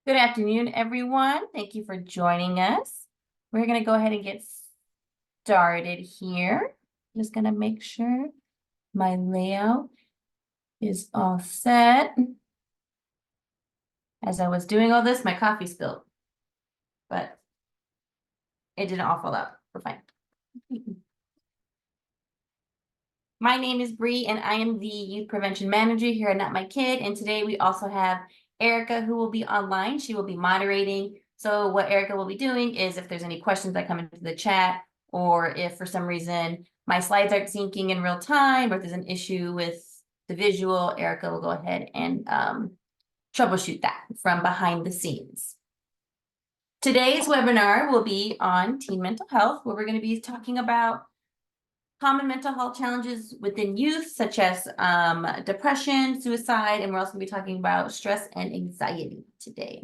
Good afternoon, everyone. Thank you for joining us. We're going to go ahead and get started here. Just going to make sure my layout is all set. As I was doing all this, my coffee spilled, but it didn't all fall out. We're fine. My name is Bree, and I am the Youth Prevention Manager here at Not My Kid. And today we also have Erica, who will be online. She will be moderating. So what Erica will be doing is if there's any questions that come into the chat, or if for some reason my slides aren't syncing in real time, or if there's an issue with the visual, Erica will go ahead and troubleshoot that from behind the scenes. Today's webinar will be on teen mental health, where we're going to be talking about common mental health challenges within youth, such as depression, suicide, and we're also going to be talking about stress and anxiety today.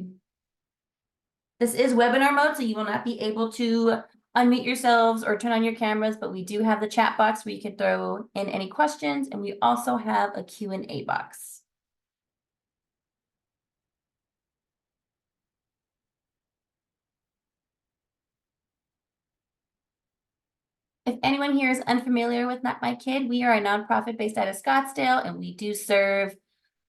This is webinar mode, so you will not be able to unmute yourselves or turn on your cameras, but we do have the chat box where you can throw in any questions, and we also have a Q&A box. If anyone here is unfamiliar with Not My Kid, we are a nonprofit based out of Scottsdale, and we do serve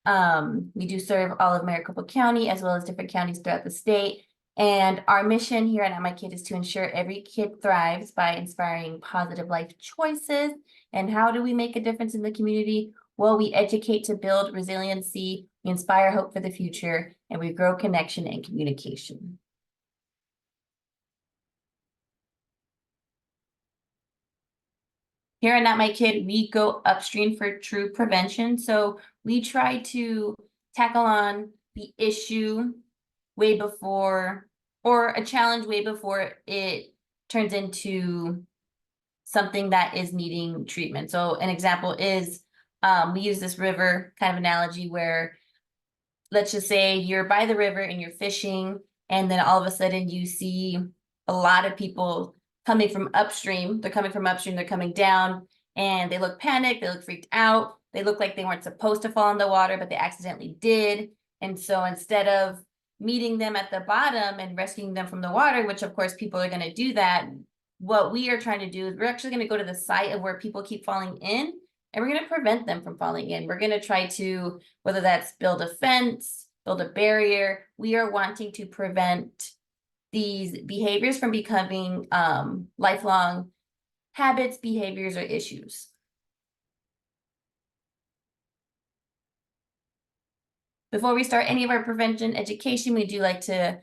all of Maricopa County as well as different counties throughout the state. And our mission here at Not My Kid is to ensure every kid thrives by inspiring positive life choices. And how do we make a difference in the community? Well, we educate to build resiliency, we inspire hope for the future, and we grow connection and communication. Here at Not My Kid, we go upstream for true prevention. So we try to tackle on the issue way before, or a challenge way before it turns into something that is needing treatment. So an example is, we use this river kind of analogy where, let's just say you're by the river and you're fishing, and then all of a sudden you see a lot of people coming from upstream. They're coming down, and they look panicked, they look freaked out, they look like they weren't supposed to fall in the water, but they accidentally did. And so instead of meeting them at the bottom and rescuing them from the water, which of course people are going to do that, what we are trying to do is we're actually going to go to the site of where people keep falling in, and we're going to prevent them from falling in. We're going to try to, whether that's build a fence, build a barrier, we are wanting to prevent these behaviors from becoming lifelong habits, behaviors, or issues. Before we start any of our prevention education, we do like to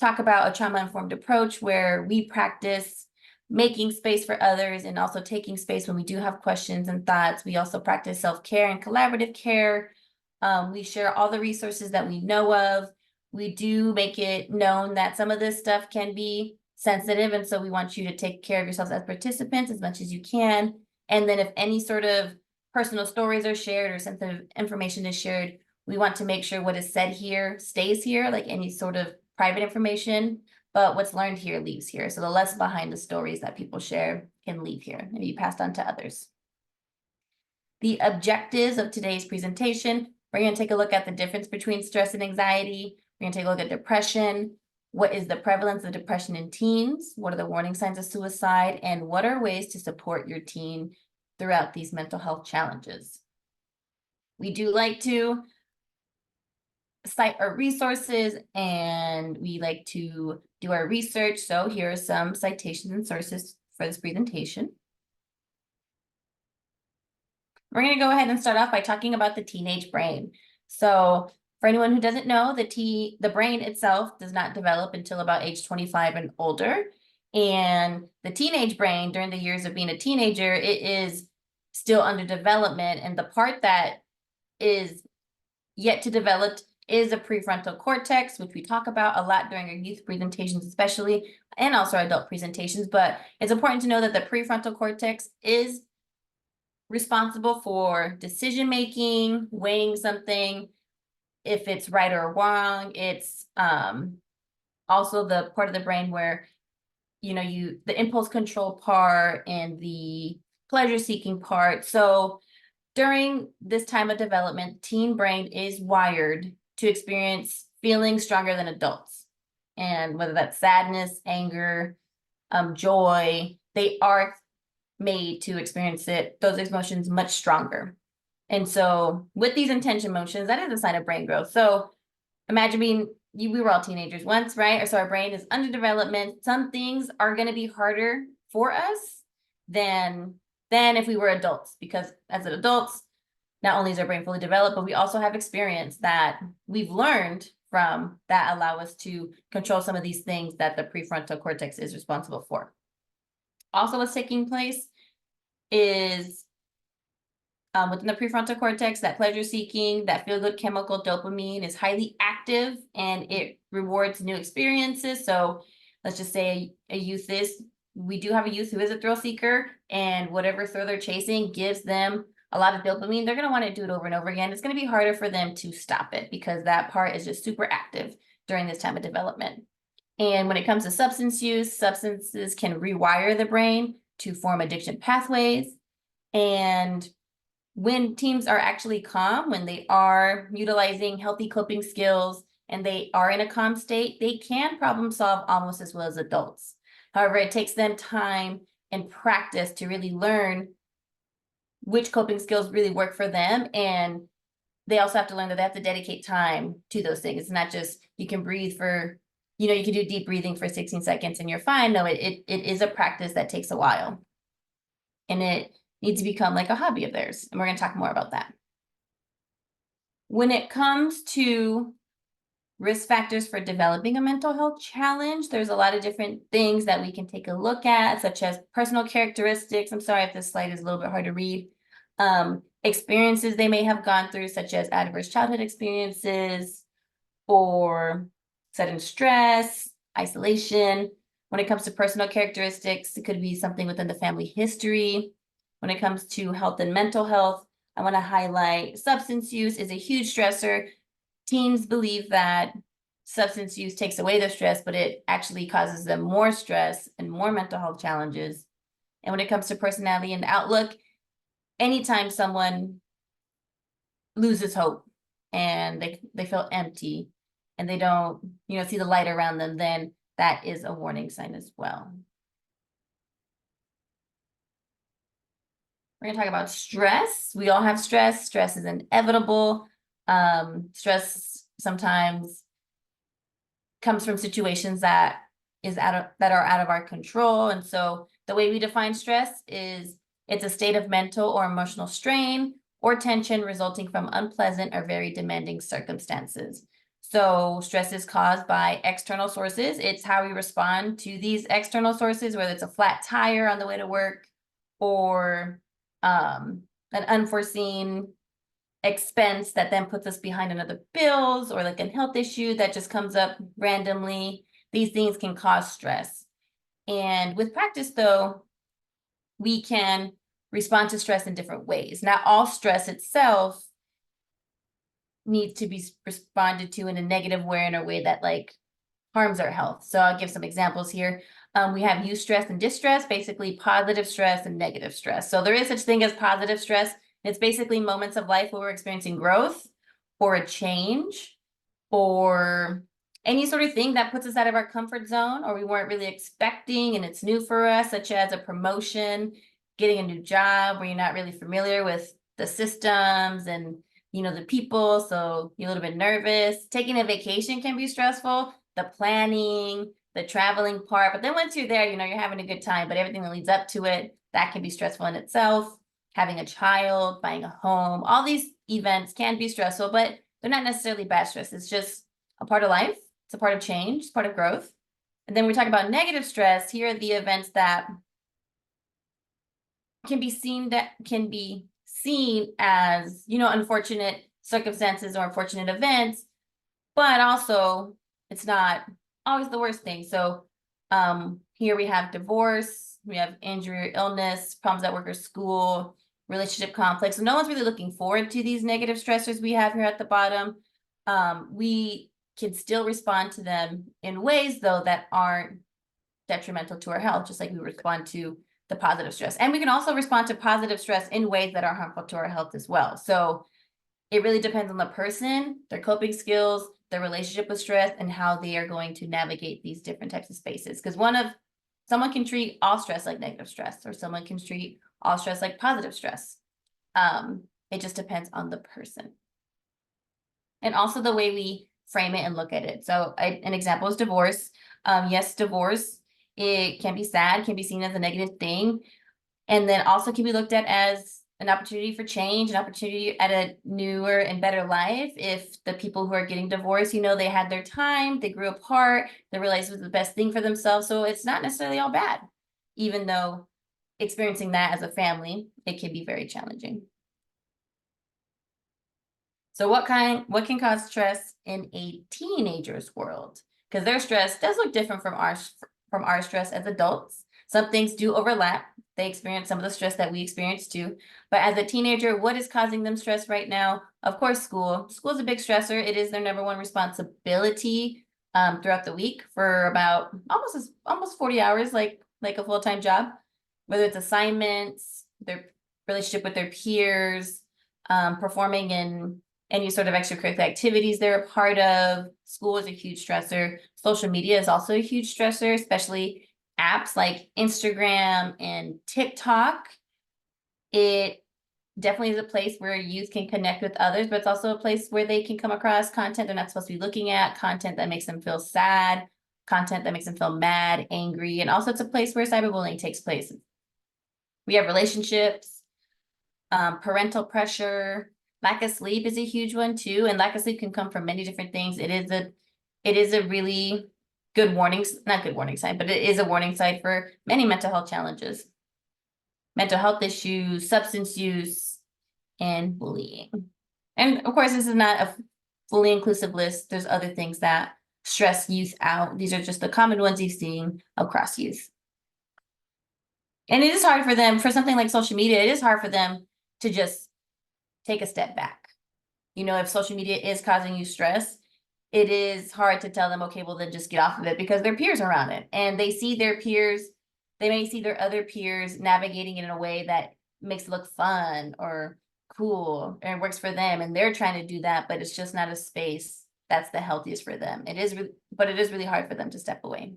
talk about a trauma-informed approach where we practice making space for others and also taking space when we do have questions and thoughts. We also practice self-care and collaborative care. We share all the resources that we know of. We do make it known that some of this stuff can be sensitive, and so we want you to take care of yourselves as participants as much as you can. And then if any sort of personal stories are shared or sensitive information is shared, we want to make sure what is said here stays here, like any sort of private information, but what's learned here leaves here. So the less behind the stories that people share can leave here and be passed on to others. The objectives of today's presentation, we're going to take a look at the difference between stress and anxiety. We're going to take a look at depression. What is the prevalence of depression in teens? What are the warning signs of suicide? And what are ways to support your teen throughout these mental health challenges? We do like to cite our resources, and we like to do our research. So here are some citations and sources for this presentation. We're going to go ahead and start off by talking about the teenage brain. So for anyone who doesn't know, the brain itself does not develop until about age 25 and older. And the teenage brain, during the years of being a teenager, it is still under development. And the part that is yet to develop is the prefrontal cortex, which we talk about a lot during our youth presentations especially, and also adult presentations. But it's important to know that the prefrontal cortex is responsible for decision making, weighing something, if it's right or wrong. It's also the part of the brain where the impulse control part and the pleasure seeking part. So during this time of development, teen brain is wired to experience feelings stronger than adults. And whether that's sadness, anger, joy, they are made to experience those emotions much stronger. And so with these intention motions, that is a sign of brain growth. So imagine we were all teenagers once, right? So our brain is under development. Some things are going to be harder for us than if we were adults, because as adults, not only is our brain fully developed, but we also have experience that we've learned from that allow us to control some of these things that the prefrontal cortex is responsible for. Also, what's taking place is within the prefrontal cortex, that pleasure seeking, that feel good chemical dopamine is highly active and it rewards new experiences. So let's just say we do have a youth who is a thrill seeker, and whatever thrill they're chasing gives them a lot of dopamine. They're going to want to do it over and over again. It's going to be harder for them to stop it because that part is just super active during this time of development. And when it comes to substance use, substances can rewire the brain to form addiction pathways. And when teens are actually calm, when they are utilizing healthy coping skills and they are in a calm state, they can problem solve almost as well as adults. However, it takes them time and practice to really learn which coping skills really work for them. And they also have to learn that they have to dedicate time to those things. It's not just you can breathe for, you can do deep breathing for 16 seconds and you're fine. No, it is a practice that takes a while. And it needs to become like a hobby of theirs. And we're going to talk more about that. When it comes to risk factors for developing a mental health challenge, there's a lot of different things that we can take a look at, such as personal characteristics. I'm sorry if this slide is a little bit hard to read. Experiences they may have gone through, such as adverse childhood experiences or sudden stress, isolation. When it comes to personal characteristics, it could be something within the family history. When it comes to health and mental health, I want to highlight substance use is a huge stressor. Teens believe that substance use takes away the stress, but it actually causes them more stress and more mental health challenges. And when it comes to personality and outlook, anytime someone loses hope and they feel empty and they don't, see the light around them, then that is a warning sign as well. We're going to talk about stress. We all have stress. Stress is inevitable. Stress sometimes comes from situations that are out of our control. And so the way we define stress is it's a state of mental or emotional strain or tension resulting from unpleasant or very demanding circumstances. So stress is caused by external sources. It's how we respond to these external sources, whether it's a flat tire on the way to work or an unforeseen expense that then puts us behind another bills, or like a health issue that just comes up randomly. These things can cause stress. And with practice, though, we can respond to stress in different ways. Not all stress itself needs to be responded to in a negative way, in a way that harms our health. So I'll give some examples here. We have eustress and distress, basically positive stress and negative stress. So there is such thing as positive stress. It's basically moments of life where we're experiencing growth or a change or any sort of thing that puts us out of our comfort zone or we weren't really expecting and it's new for us, such as a promotion, getting a new job where you're not really familiar with the systems and the people, so you're a little bit nervous. Taking a vacation can be stressful, the planning, the traveling part, but then once you're there, you're having a good time, but everything that leads up to it, that can be stressful in itself. Having a child, buying a home, all these events can be stressful, but they're not necessarily bad stress. It's just a part of life. It's a part of change, it's part of growth. And then we talk about negative stress. Here are the events that can be seen as, unfortunate circumstances or unfortunate events, but also it's not always the worst thing. So here we have divorce, we have injury or illness, problems at work or school, relationship conflicts. So no one's really looking forward to these negative stressors we have here at the bottom. We can still respond to them in ways, though, that aren't detrimental to our health, just like we respond to the positive stress. And we can also respond to positive stress in ways that are harmful to our health as well. So it really depends on the person, their coping skills, their relationship with stress and how they are going to navigate these different types of spaces. Because someone can treat all stress like negative stress, or someone can treat all stress like positive stress. It just depends on the person. And also the way we frame it and look at it. So an example is divorce. Yes, divorce, it can be sad, can be seen as a negative thing, and then also can be looked at as an opportunity for change, an opportunity at a newer and better life. If the people who are getting divorced, they had their time, they grew apart, they realized it was the best thing for themselves. So it's not necessarily all bad, even though experiencing that as a family, it can be very challenging. So what can cause stress in a teenager's world? Because their stress does look different from our stress as adults. Some things do overlap. They experience some of the stress that we experience too. But as a teenager, what is causing them stress right now? Of course, school. School is a big stressor. It is their number one responsibility throughout the week for about almost 40 hours, like a full-time job. Whether it's assignments, their relationship with their peers, performing in any sort of extracurricular activities they're a part of. School is a huge stressor. Social media is also a huge stressor, especially apps like Instagram and TikTok. It definitely is a place where youth can connect with others, but it's also a place where they can come across content they're not supposed to be looking at, content that makes them feel sad, content that makes them feel mad, angry, and also it's a place where cyberbullying takes place. We have relationships, parental pressure. Lack of sleep is a huge one too, and lack of sleep can come from many different things. It is a really not good warning sign, but it is a warning sign for many mental health challenges. Mental health issues, substance use, and bullying. And of course, this is not a fully inclusive list. There's other things that stress youth out. These are just the common ones you've seen across youth. And it is hard for them, for something like social media, it is hard for them to just take a step back. If social media is causing you stress, it is hard to tell them, okay, well, then just get off of it, because their peers are around it and they see their peers, they may see their other peers navigating it in a way that makes it look fun or cool and works for them. And they're trying to do that, but it's just not a space that's the healthiest for them. But it is really hard for them to step away.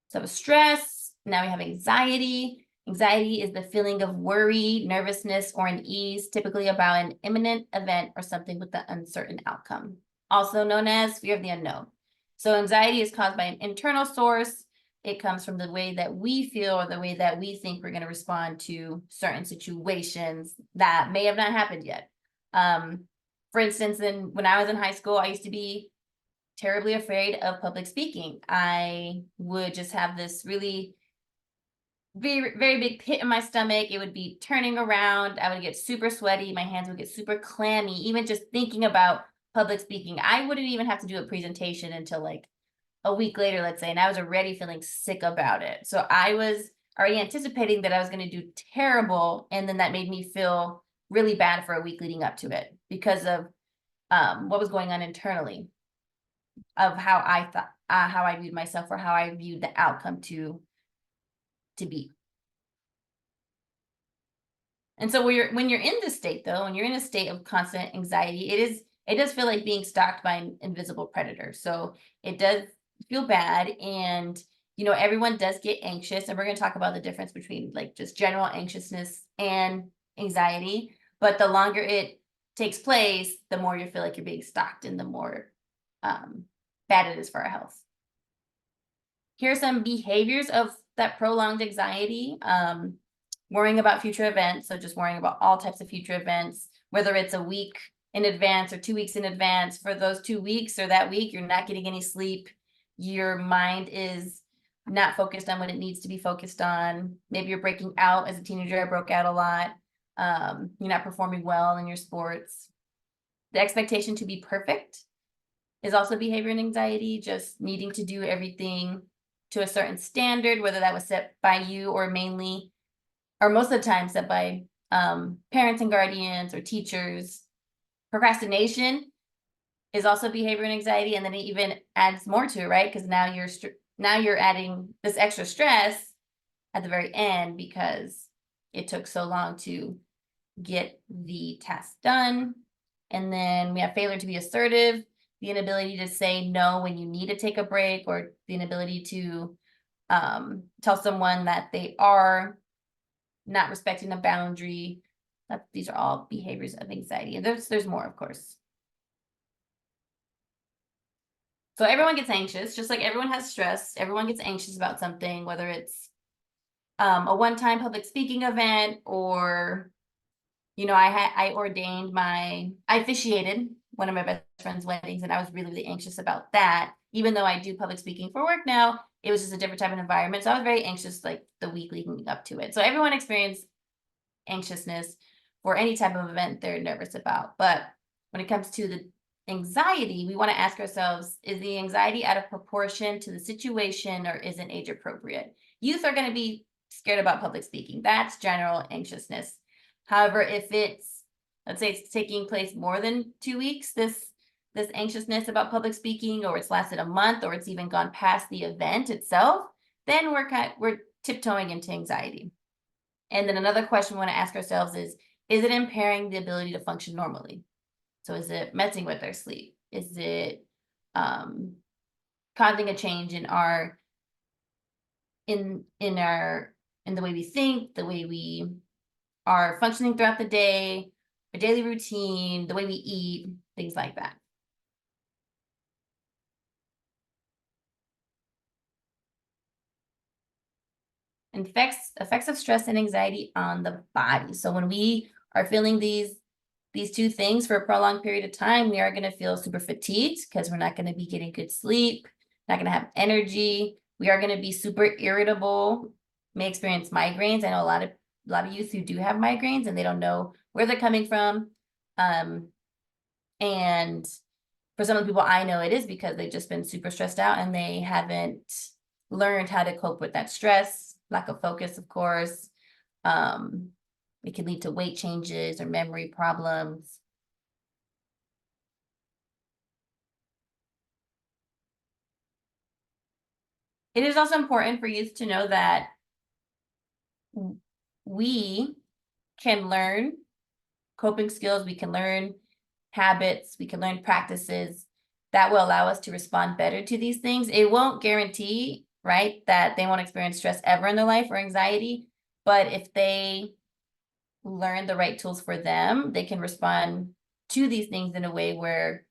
So stress, now we have anxiety. Anxiety is the feeling of worry, nervousness, or unease, typically about an imminent event or something with an uncertain outcome, also known as fear of the unknown. So anxiety is caused by an internal source. It comes from the way that we feel or the way that we think we're going to respond to certain situations that may have not happened yet. For instance, when I was in high school, I used to be terribly afraid of public speaking. I would just have this really very, very big pit in my stomach. It would be turning around. I would get super sweaty. My hands would get super clammy. Even just thinking about public speaking, I wouldn't even have to do a presentation until like a week later, let's say, and I was already feeling sick about it. So I was already anticipating that I was going to do terrible, and then that made me feel really bad for a week leading up to it because of what was going on internally, of how I thought, how I viewed myself, or how I viewed the outcome to be. And so when you're in this state, though, and you're in a state of constant anxiety, it does feel like being stalked by an invisible predator. So it does feel bad, and everyone does get anxious, and we're going to talk about the difference between like just general anxiousness and anxiety. But the longer it takes place, the more you feel like you're being stalked, and the more bad it is for our health. Here are some behaviors of that prolonged anxiety. Worrying about future events, so just worrying about all types of future events, whether it's a week in advance or 2 weeks in advance. For those 2 weeks or that week, you're not getting any sleep. Your mind is not focused on what it needs to be focused on. Maybe you're breaking out. As a teenager, I broke out a lot. You're not performing well in your sports. The expectation to be perfect is also behavior and anxiety, just needing to do everything to a certain standard, whether that was set by you or mainly, or most of the time set by parents and guardians or teachers. Procrastination is also behavior and anxiety, and then it even adds more to it, right? Because now you're adding this extra stress at the very end because it took so long to get the task done. And then we have failure to be assertive, the inability to say no when you need to take a break, or the inability to tell someone that they are not respecting a boundary. These are all behaviors of anxiety. And there's more, of course. So everyone gets anxious, just like everyone has stress. Everyone gets anxious about something, whether it's a one-time public speaking event, or I officiated one of my best friend's weddings, and I was really, really anxious about that. Even though I do public speaking for work now, it was just a different type of environment. So I was very anxious like the week leading up to it. So everyone experienced anxiousness for any type of event they're nervous about. But when it comes to the anxiety, we want to ask ourselves, is the anxiety out of proportion to the situation, or is it age appropriate? Youth are going to be scared about public speaking. That's general anxiousness. However, if let's say it's taking place more than 2 weeks, this anxiousness about public speaking, or it's lasted a month, or it's even gone past the event itself, then we're tiptoeing into anxiety. And then another question we want to ask ourselves is it impairing the ability to function normally? So is it messing with our sleep? Is it causing a change in the way we think, the way we are functioning throughout the day, our daily routine, the way we eat, things like that. Effects of stress and anxiety on the body. So when we are feeling these two things for a prolonged period of time, we are going to feel super fatigued because we're not going to be getting good sleep, not going to have energy. We are going to be super irritable, may experience migraines. I know a lot of youth who do have migraines and they don't know where they're coming from. And for some of the people I know, it is because they've just been super stressed out and they haven't learned how to cope with that stress, lack of focus, of course. It can lead to weight changes or memory problems. It is also important for youth to know that we can learn coping skills, we can learn habits, we can learn practices that will allow us to respond better to these things. It won't guarantee, right, that they won't experience stress ever in their life or anxiety, but if they learn the right tools for them, they can respond to these things in a way where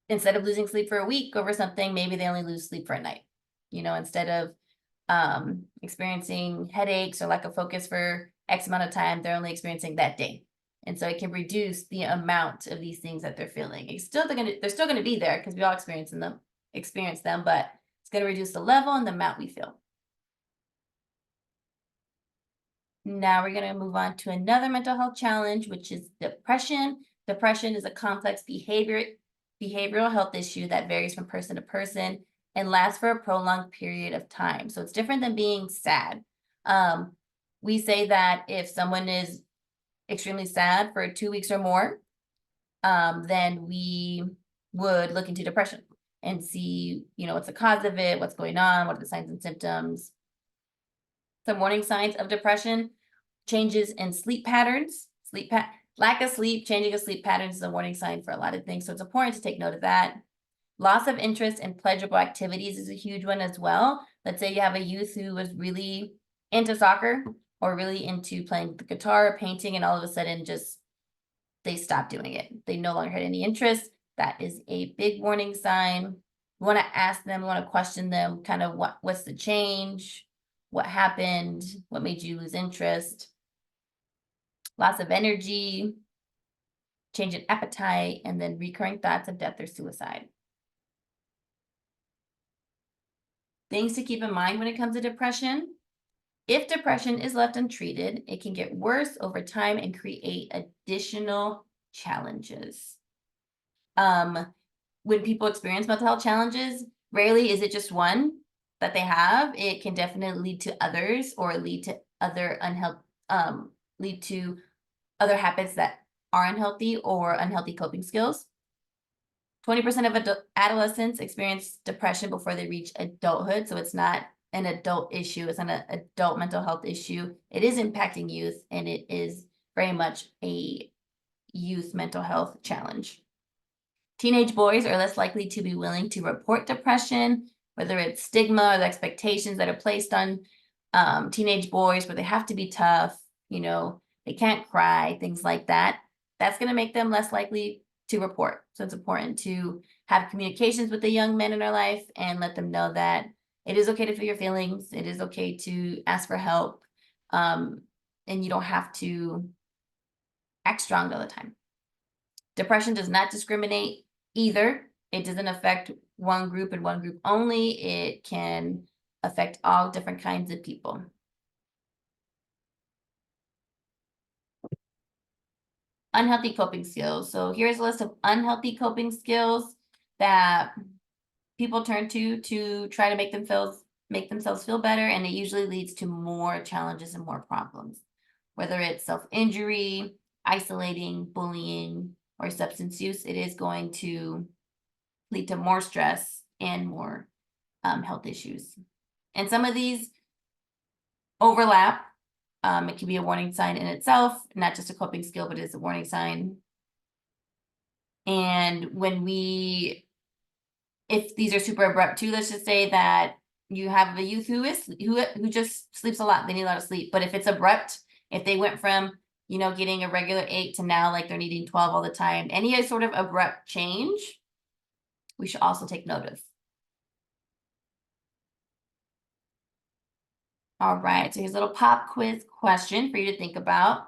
instead of losing sleep for a week over something, maybe they only lose sleep for a night. Instead of experiencing headaches or lack of focus for X amount of time, they're only experiencing that day. And so it can reduce the amount of these things that they're feeling. They're still going to be there because we all experience them, but it's going to reduce the level and the amount we feel. Now we're going to move on to another mental health challenge, which is depression. Depression is a complex behavioral health issue that varies from person to person and lasts for a prolonged period of time. So it's different than being sad. We say that if someone is extremely sad for 2 weeks or more, then we would look into depression and see, what's the cause of it, what's going on, what are the signs and symptoms. Some warning signs of depression: changes in sleep patterns, lack of sleep, changing of sleep patterns is a warning sign for a lot of things. So it's important to take note of that. Loss of interest in pleasurable activities is a huge one as well. Let's say you have a youth who was really into soccer or really into playing the guitar or painting, and all of a sudden they stop doing it. They no longer had any interest. That is a big warning sign. We want to ask them, we want to question them, kind of what's the change? What happened? What made you lose interest? Loss of energy, change in appetite, and then recurring thoughts of death or suicide. Things to keep in mind when it comes to depression: if depression is left untreated, it can get worse over time and create additional challenges. When people experience mental health challenges, rarely is it just one that they have. It can definitely lead to others, or lead to other other habits that are unhealthy or unhealthy coping skills. 20% of adolescents experience depression before they reach adulthood. So it's not an adult issue. It's not an adult mental health issue. It is impacting youth, and it is very much a youth mental health challenge. Teenage boys are less likely to be willing to report depression, whether it's stigma or the expectations that are placed on teenage boys where they have to be tough, they can't cry, things like that. That's going to make them less likely to report. So it's important to have communications with the young men in our life and let them know that it is okay to feel your feelings. It is okay to ask for help. And you don't have to act strong all the time. Depression does not discriminate either. It doesn't affect one group and one group only. It can affect all different kinds of people. Unhealthy coping skills. So here's a list of unhealthy coping skills that people turn to try to make themselves feel better, and it usually leads to more challenges and more problems. Whether it's self-injury, isolating, bullying, or substance use, it is going to lead to more stress and more health issues. And some of these overlap. It can be a warning sign in itself, not just a coping skill, but it's a warning sign. And if these are super abrupt too, let's just say that you have a youth who just sleeps a lot, they need a lot of sleep. But if it's abrupt, if they went from getting a regular 8 to now like they're needing 12 all the time, any sort of abrupt change, we should also take note of. All right, so here's a little pop quiz question for you to think about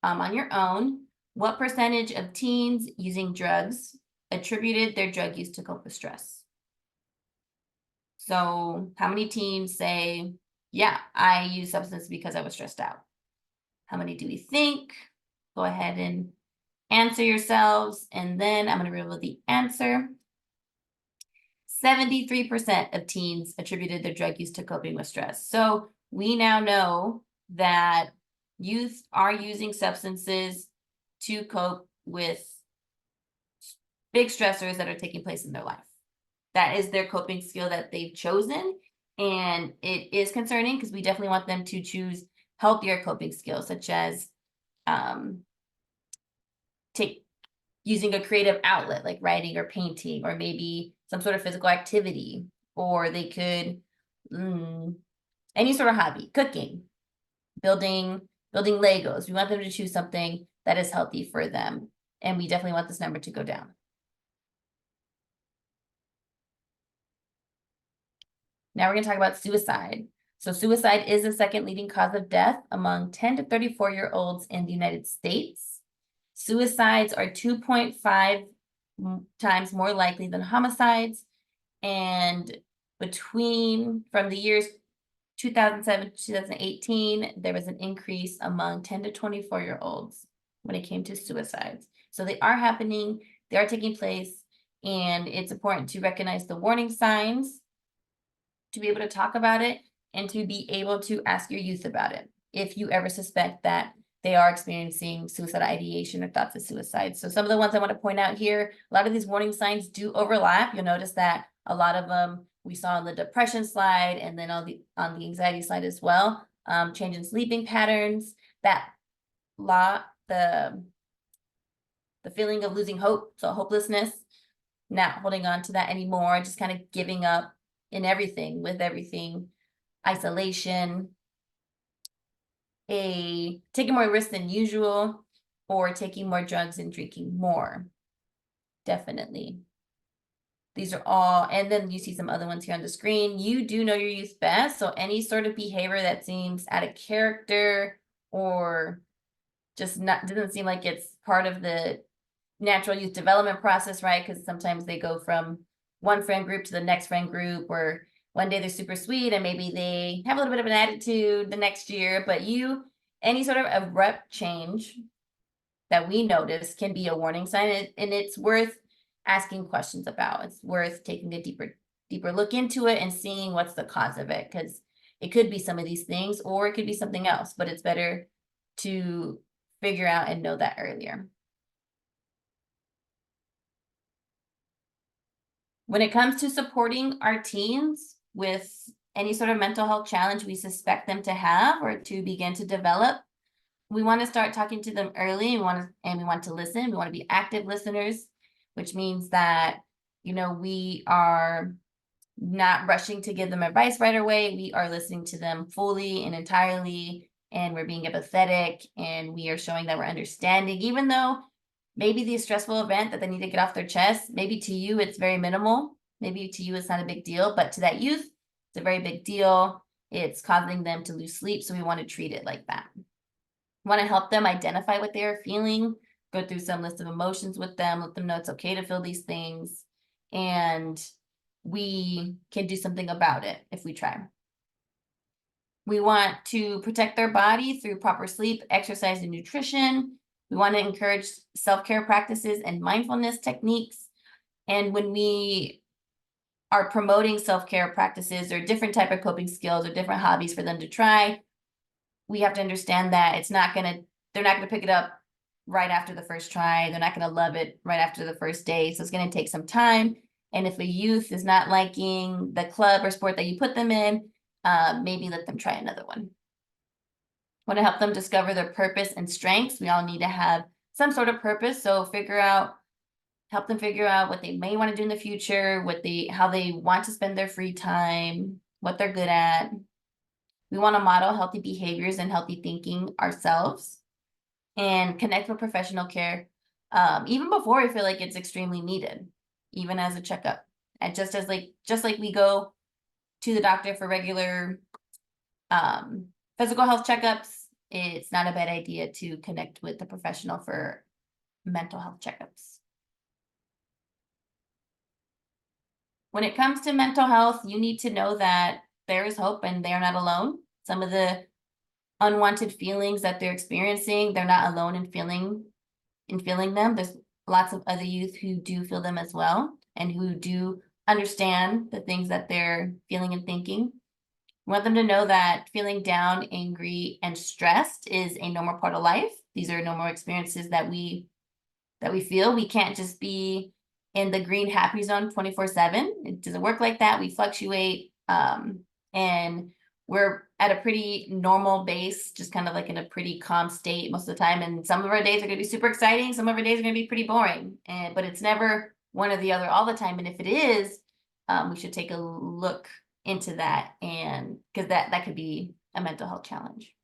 on your own. What percentage of teens using drugs attributed their drug use to cope with stress? So how many teens say, yeah, I use substance because I was stressed out? How many do we think? Go ahead and answer yourselves, and then I'm going to reveal the answer. 73% of teens attributed their drug use to coping with stress. So we now know that youth are using substances to cope with big stressors that are taking place in their life. That is their coping skill that they've chosen. And it is concerning because we definitely want them to choose healthier coping skills, such as using a creative outlet like writing or painting, or maybe some sort of physical activity, or they could any sort of hobby, cooking, building Legos. We want them to choose something that is healthy for them, and we definitely want this number to go down. Now we're going to talk about suicide. So suicide is the second leading cause of death among 10 to 34-year-olds in the United States. Suicides are 2.5 times more likely than homicides. And from the years 2007 to 2018, there was an increase among 10 to 24-year-olds when it came to suicides. So they are happening, they are taking place, and it's important to recognize the warning signs, to be able to talk about it, and to be able to ask your youth about it if you ever suspect that they are experiencing suicidal ideation or thoughts of suicide. So some of the ones I want to point out here, a lot of these warning signs do overlap. You'll notice that a lot of them we saw on the depression slide, and then on the anxiety slide as well. Change in sleeping patterns, the feeling of losing hope, so hopelessness, not holding on to that anymore, just kind of giving up in everything, with everything, isolation, taking more risks than usual, or taking more drugs and drinking more. Definitely. These are all, and then you see some other ones here on the screen. You do know your youth best, so any sort of behavior that seems out of character or just doesn't seem like it's part of the natural youth development process, right? Because sometimes they go from one friend group to the next friend group, or one day they're super sweet and maybe they have a little bit of an attitude the next year. But any sort of abrupt change that we notice can be a warning sign, and it's worth asking questions about. It's worth taking a deeper look into it and seeing what's the cause of it, because it could be some of these things or it could be something else, but it's better to figure out and know that earlier. When it comes to supporting our teens with any sort of mental health challenge we suspect them to have or to begin to develop, we want to start talking to them early. We want to listen. We want to be active listeners, which means that, we are not rushing to give them advice right away. We are listening to them fully and entirely, and we're being empathetic, and we are showing that we're understanding, even though maybe the stressful event that they need to get off their chest, maybe to you it's very minimal. Maybe to you it's not a big deal, but to that youth, it's a very big deal. It's causing them to lose sleep, so we want to treat it like that. We want to help them identify what they are feeling, go through some list of emotions with them, let them know it's okay to feel these things, and we can do something about it if we try. We want to protect their body through proper sleep, exercise, and nutrition. We want to encourage self-care practices and mindfulness techniques. And when we are promoting self-care practices or different type of coping skills or different hobbies for them to try, we have to understand that they're not gonna pick it up right after the first try. They're not gonna love it right after the first day. So it's gonna take some time. And if a youth is not liking the club or sport that you put them in, maybe let them try another one. Want to help them discover their purpose and strengths. We all need to have some sort of purpose. So help them figure out what they may want to do in the future, how they want to spend their free time, what they're good at. We want to model healthy behaviors and healthy thinking ourselves, and connect with professional care, even before we feel like it's extremely needed, even as a checkup. And just like we go to the doctor for regular physical health checkups, it's not a bad idea to connect with a professional for mental health checkups. When it comes to mental health, you need to know that there is hope and they're not alone. Some of the unwanted feelings that they're experiencing, they're not alone in feeling them. There's lots of other youth who do feel them as well, and who do understand the things that they're feeling and thinking. We want them to know that feeling down, angry, and stressed is a normal part of life. These are normal experiences that we feel. We can't just be in the green happy zone 24/7. It doesn't work like that. We fluctuate, and we're at a pretty normal base, just kind of like in a pretty calm state most of the time. And some of our days are going to be super exciting. Some of our days are going to be pretty boring. But it's never one or the other all the time. And if it is, we should take a look into that, and because that could be a mental health challenge.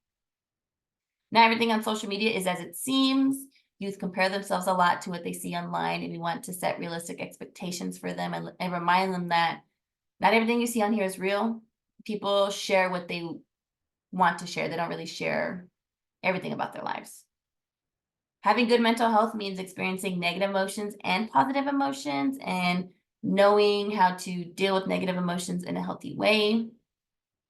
Not everything on social media is as it seems. Youth compare themselves a lot to what they see online, and we want to set realistic expectations for them, and remind them that not everything you see on here is real. People share what they want to share. They don't really share everything about their lives. Having good mental health means experiencing negative emotions and positive emotions, and knowing how to deal with negative emotions in a healthy way.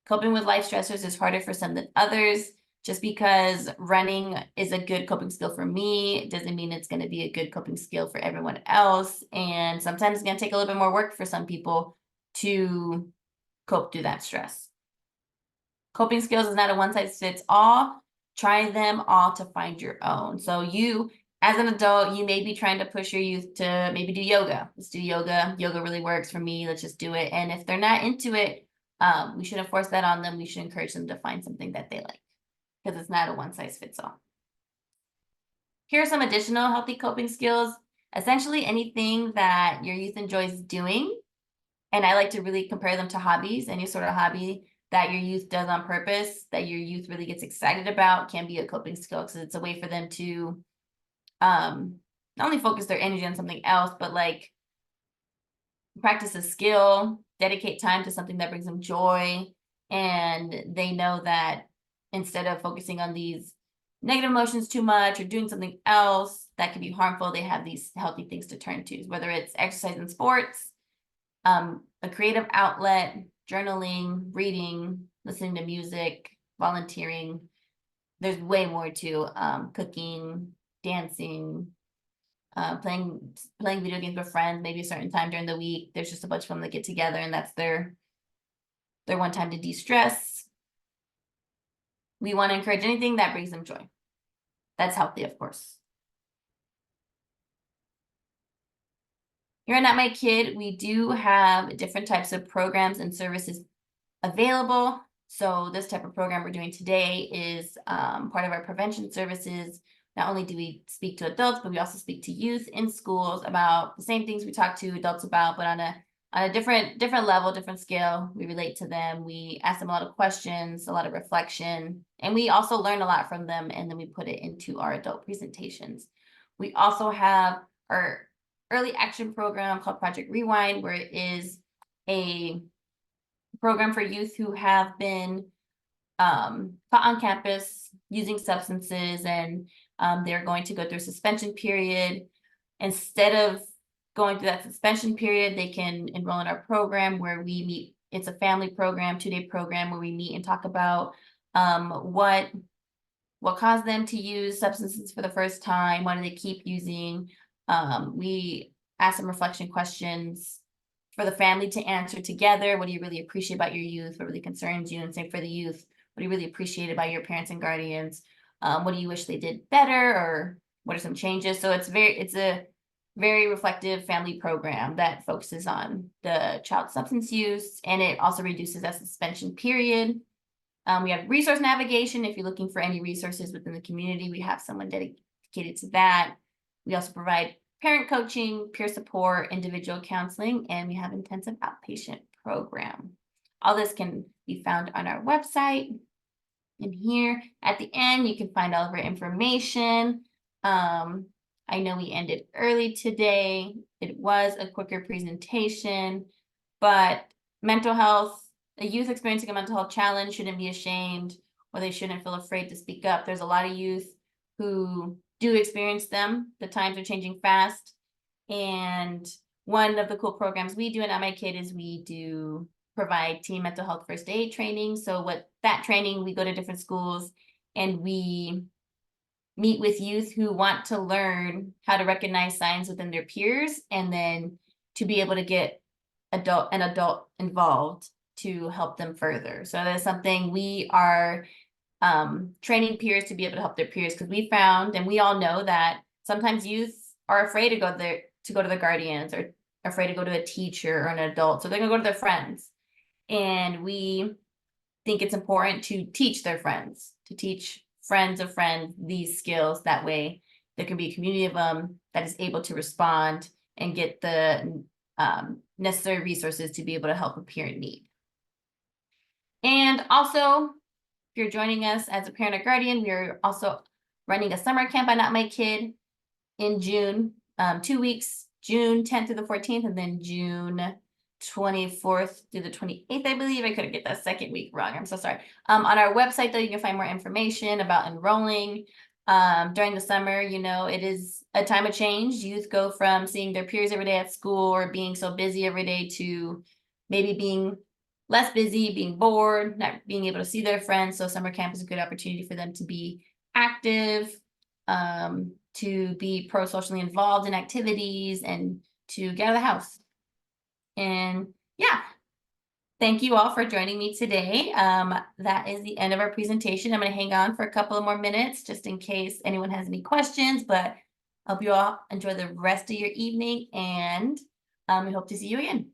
Coping with life stressors is harder for some than others. Just because running is a good coping skill for me doesn't mean it's going to be a good coping skill for everyone else. And sometimes it's going to take a little bit more work for some people to cope through that stress. Coping skills is not a one size fits all. Try them all to find your own. So you, as an adult, you may be trying to push your youth to maybe do yoga. Let's do yoga. Yoga really works for me. Let's just do it. And if they're not into it, we shouldn't force that on them. We should encourage them to find something that they like, because it's not a one size fits all. Here are some additional healthy coping skills. Essentially anything that your youth enjoys doing. And I like to really compare them to hobbies. Any sort of hobby that your youth does on purpose, that your youth really gets excited about, can be a coping skill, because it's a way for them to not only focus their energy on something else, but like practice a skill, dedicate time to something that brings them joy. And they know that instead of focusing on these negative emotions too much or doing something else that can be harmful, they have these healthy things to turn to, whether it's exercise and sports, a creative outlet, journaling, reading, listening to music, volunteering. There's way more to cooking, dancing, playing video games with friends, maybe a certain time during the week. There's just a bunch of them that get together, and that's their one time to de-stress. We want to encourage anything that brings them joy. That's healthy, of course. Here at Not My Kid, we do have different types of programs and services available. So this type of program we're doing today is part of our prevention services. Not only do we speak to adults, but we also speak to youth in schools about the same things we talk to adults about, but on a different level, different scale. We relate to them. We ask them a lot of questions, a lot of reflection, and we also learn a lot from them, and then we put it into our adult presentations. We also have our early action program called Project Rewind, where it is a program for youth who have been caught on campus using substances, and they're going to go through a suspension period. Instead of going through that suspension period, they can enroll in our program where we meet. It's a family program, 2-day program where we meet and talk about what caused them to use substances for the first time, why do they keep using. We ask them reflection questions for the family to answer together. What do you really appreciate about your youth? What really concerns you? And same for the youth. What do you really appreciate about your parents and guardians? What do you wish they did better, or what are some changes? So it's a very reflective family program that focuses on the child substance use, and it also reduces that suspension period. We have resource navigation. If you're looking for any resources within the community, we have someone dedicated to that. We also provide parent coaching, peer support, individual counseling, and we have intensive outpatient program. All this can be found on our website. And here at the end, you can find all of our information. I know we ended early today. It was a quicker presentation, but mental health, a youth experiencing a mental health challenge shouldn't be ashamed, or they shouldn't feel afraid to speak up. There's a lot of youth who do experience them. The times are changing fast. And one of the cool programs we do at My Kid is we do provide teen mental health first aid training. So what that training, we go to different schools and we meet with youth who want to learn how to recognize signs within their peers, and then to be able to get an adult involved to help them further. So that's something we are training peers to be able to help their peers, because we found, and we all know, that sometimes youth are afraid to go there, to go to their guardians, or afraid to go to a teacher or an adult. So they're gonna go to their friends. And we think it's important to teach their friends, to teach friends of friends these skills. That way there can be a community of them that is able to respond and get the necessary resources to be able to help a peer in need. And also, if you're joining us as a parent or guardian, we are also running a summer camp on Not My Kid in June, 2 weeks, June 10th through the 14th, and then June 24th through the 28th, I believe. I couldn't get that second week wrong. I'm so sorry. On our website, though, you can find more information about enrolling. During the summer, you know, it is a time of change. Youth go from seeing their peers every day at school, or being so busy every day, to maybe being less busy, being bored, not being able to see their friends. So summer camp is a good opportunity for them to be active, to be pro-socially involved in activities, and to get out of the house. And yeah, thank you all for joining me today. That is the end of our presentation. I'm going to hang on for a couple of more minutes just in case anyone has any questions, but I hope you all enjoy the rest of your evening, and we hope to see you again.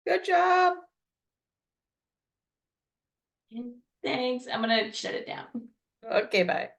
Good job. Thanks. I'm going to shut it down. Okay, bye.